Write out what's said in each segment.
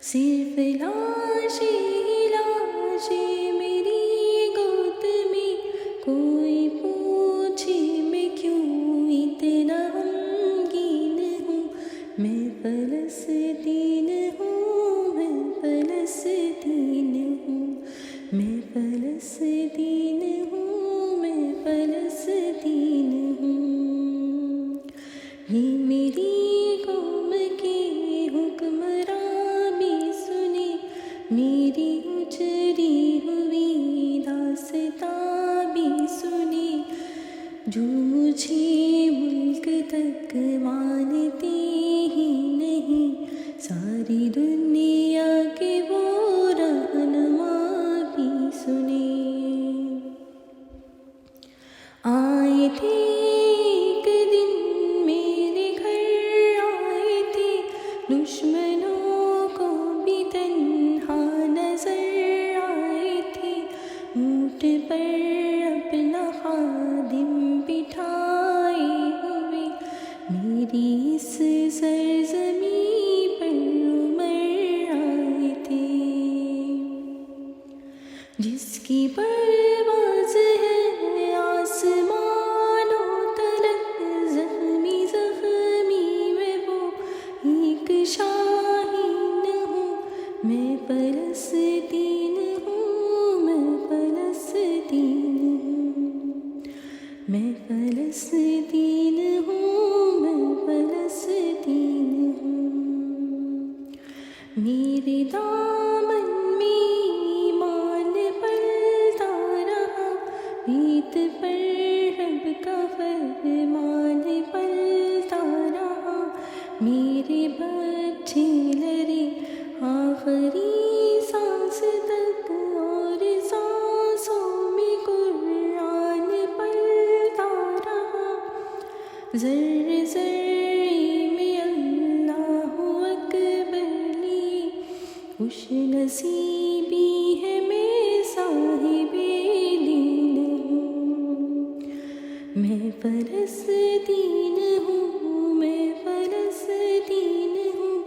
صرف لاشیں میری گود میں، کوئی پوچھے میں کیوں اتنا غمگین ہوں، میں فلسطین ہوں، میں فلسطین ہوں، میں فلسطین ہوں، میں فلسطین ہوں۔ یہ میری قوم کے حکمراں بھی سنے، میری اجڑی ہوئی داستاں بھی سنے، جو مجھے ملک تک مانتے ہی نہیں، ساری دنیا کے وہ رہنما بھی سنے۔ آئے تھے ایک دن میرے گھر، آئے تھے دشمنوں کو بھی تنہا نظر آئے تھے، اونٹ پر اپنا خادم بٹھائے ہوئے، میری اس سرزمین پر عمر آئے تھے، جس کی پرواز ہے آسمانوں تلک، زخمی زخمی میں وہ ایک شاہین ہوں، میں فلسطین ہوں، میں فلسطین ہوں، میں فلسطین ہوں، میں فلسطین ہوں۔ میرے دامن میں ایمان پلتا رہا، ریت پر رب کا فرمان پلتا رہا، میرے بچے لڑے آخری سانس تک، اور سانسوں میں قرآن پلتا رہا، ذرے ذرے میں اللہ اکبر لیے، خوش نصیبی ہے میں صاحب دین ہوں، میں فلسطین ہوں، میں فلسطین ہوں،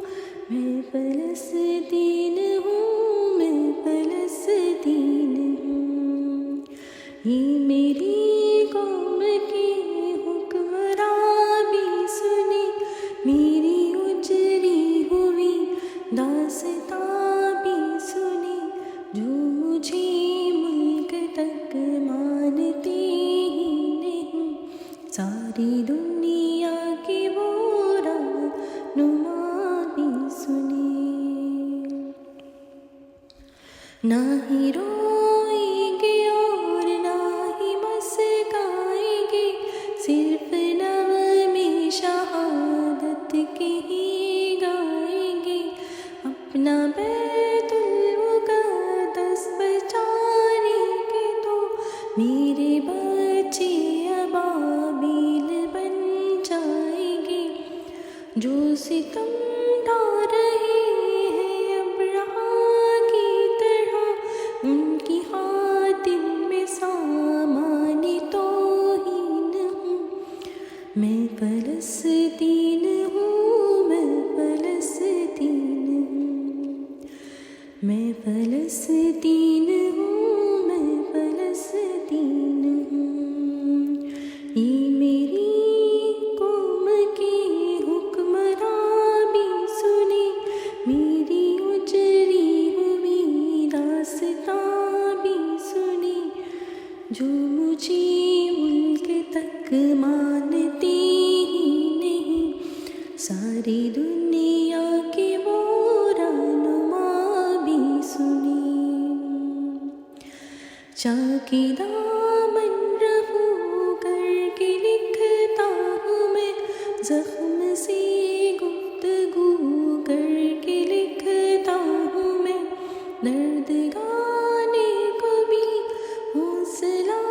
میں فلسطین ہوں، میں فلسطین ہوں۔ یہ میری قوم کے حکمراں بھی سنے، میری اجڑی ہوئی داستاں بھی سنے، جو مجھے ملک تک مانتے ہی نہیں، ساری دنیا کے وہ رہنما بھی سنے۔ نہ ہی روئیں گے اور نہ ہی مسکائیں گے، صرف نغمے شہادت کے ہی گائیں گے، اپنا بیت المقدس بچانے کے تو میرے بچے ابابیل بن جائیں گے، جو ستم ڈھا رہے ہیں ابرہہ کی طرح، ان کی خاطر میں سامان توہین ہوں، میں فلسطین ہوں، میں فلسطین ہوں، میں فلسطین ہوں، میں فلسطین ہوں۔ یہ میری قوم کے حکمراں بھی سنے، میری اجڑی ہوئی داستاں بھی سنے، جو مجھے ملک تک مانتے ہی نہیں، ساری دنیا کے وہ رہنما بھی سنے۔ چاکی دامن رفو کر کے لکھتا ہوں میں، زخم سے گفتگو کر کے لکھتا ہوں میں، درد گانے کو بھی حوصلہ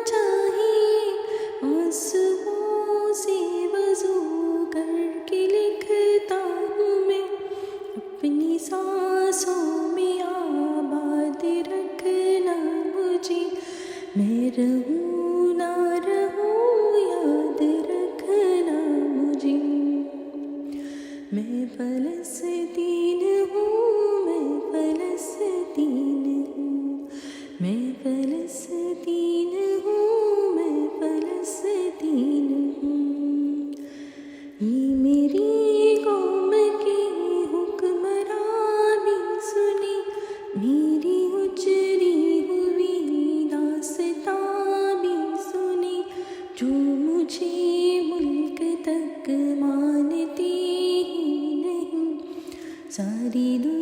چاہیے، آنسوؤں سے وضو کر کے لکھتا ہوں میں، اپنی سانسوں میں آباد رکھنا مجھے، میں رہوں نہ رہوں یاد رکھنا مجھے، میں فلسطین ہوں، میری اجری ہوئی داستاں بھی سنی، جو مجھے ملک تک مانتی ہی نہیں، ساری دنیا